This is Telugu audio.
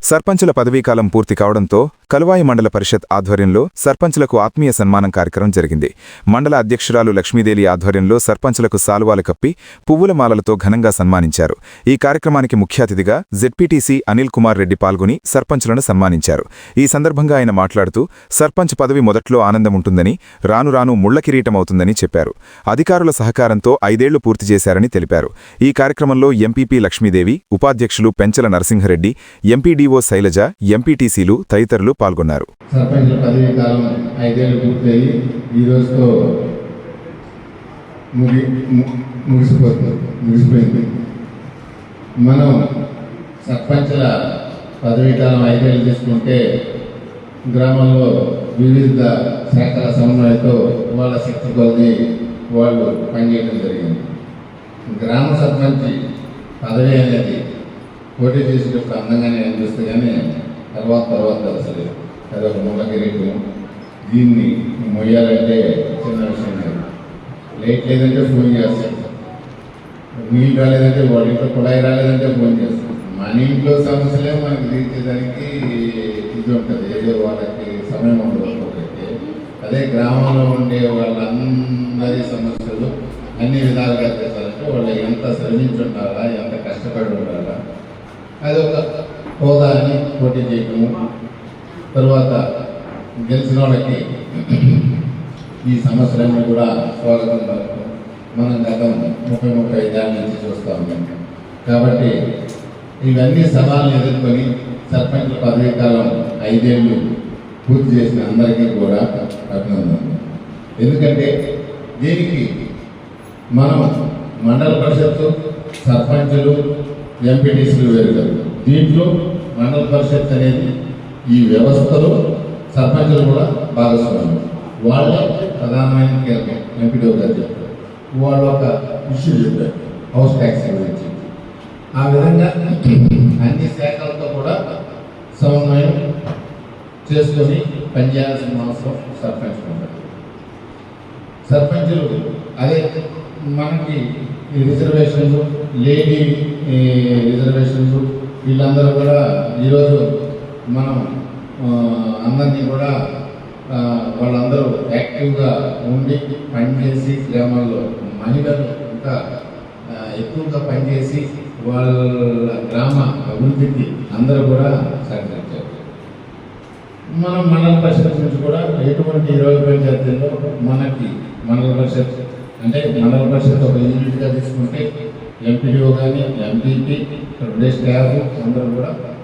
సర్పంచుల పదవీకాలం పూర్తి కావడంతో కలువాయి మండల పరిషత్ ఆధ్వర్యంలో సర్పంచులకు ఆత్మీయ సన్మానం కార్యక్రమం జరిగింది. మండల అధ్యక్షురాలు లక్ష్మీదేవి ఆధ్వర్యంలో సర్పంచులకు సాలువాలు కప్పి పువ్వుల మాలలతో ఘనంగా సన్మానించారు. ఈ కార్యక్రమానికి ముఖ్య అతిథిగా జెడ్పీటీసీ అనిల్ కుమార్ రెడ్డి పాల్గొని సర్పంచులను సన్మానించారు. ఈ సందర్భంగా ఆయన మాట్లాడుతూ సర్పంచ్ పదవి మొదట్లో ఆనందముంటుందని, రాను రాను ముళ్ల కిరీటమవుతుందని చెప్పారు. అధికారుల సహకారంతో 5 ఏళ్లు పూర్తి చేశారని తెలిపారు. ఈ కార్యక్రమంలో ఎంపీపీ లక్ష్మీదేవి, ఉపాధ్యక్షులు పెంచల నరసింహరెడ్డి, ఎంపీడీఓ శైలజ, ఎంపీటీసీలు తదితరులు పాల్గొన్నారు. సర్పంచుల పదవీ కాలం 5 ఏళ్లు పూర్తయి ఈ రోజుతో ముగిసిపోయింది. మనం సర్పంచుల పదవీ కాలం 5 ఏళ్లు తీసుకుంటే గ్రామంలో వివిధ శాఖల సమన్వయంతో వాళ్ళ శక్తి కొద్ది వాళ్ళు పనిచేయడం జరిగింది. గ్రామ సర్పంచ్ పదవి అనేది పోటీ చేసేటప్పుడు అందంగానే అనిపిస్తుంది, కానీ తర్వాత అసలు అదొక ముళ్ళ కిరీటం. దీన్ని మొయ్యాలంటే చిన్న విషయం లేదు. లైట్ లేదంటే ఫోన్ చేస్తాం, నీళ్ళు రాలేదంటే వాళ్ళ ఇంట్లో కుళాయి రాలేదంటే ఫోన్ చేస్తాం. మన ఇంట్లో సమస్యలే మనకి తీర్చేదానికి ఇది ఉంటుంది, ఏదో వాళ్ళకి సమయం ఉండదు. అదే గ్రామంలో ఉండే వాళ్ళందరి సమస్యలు అన్ని విధాలుగా చేస్తారంటే వాళ్ళు ఎంత శ్రమించుంటారా, ఎంత కష్టపడి ఉండాలా, అదొక హోదాని పోటీ చేయటము. తర్వాత గెలిచిన వాళ్ళకి ఈ సమస్యలన్నీ కూడా స్వాగతం పలకడం మనం గతం 30-35 ఏళ్ళ నుంచి చూస్తూ ఉన్నాం. కాబట్టి ఇవన్నీ సవాళ్ళని ఎదుర్కొని సర్పంచుల పదవీ కాలం 5 ఏళ్ళు పూర్తి చేసిన అందరికీ కూడా అభినందనలు. ఎందుకంటే దీనికి మనం మండల పరిషత్తు, సర్పంచులు, ఎంపీటీసీలు వేరు. దీంట్లో మండల పరిషత్ అనేది ఈ వ్యవస్థలో సర్పంచులు కూడా భాగస్వామ్యం. వాళ్ళ ప్రధానమైన కీలకం ఎంపీడీఓ గారు చెప్పారు. వాళ్ళు ఒక ఇష్యూ చెప్పారు, హౌస్ ట్యాక్స్ గురించి. ఆ విధంగా అన్ని శాఖలతో కూడా సమన్వయం చేసుకొని పనిచేయాల్సిన అవసరం సర్పంచ్ ఉంటుంది. సర్పంచులు అదే మనకి ఈ రిజర్వేషన్లు, లేడీ రిజర్వేషన్లు, వీళ్ళందరూ కూడా ఈరోజు మనం అందరినీ కూడా వాళ్ళందరూ యాక్టివ్గా ఉండి పనిచేసి గ్రామాల్లో మహిళలు ఇంకా ఎక్కువగా పనిచేసి వాళ్ళ గ్రామ అభివృద్ధికి అందరూ కూడా సహకరించారు. మనం మండల పరిషత్ నుంచి కూడా ఎటువంటి 20 పంచాయతీల్లో మనకి మండల పరిషత్ అంటే మండల పరిషత్ ఒక యూనిట్గా తీసుకుంటే ఎంపీడీఓ కానీ, ఎంపీపీ, స్టాఫ్ అందరూ కూడా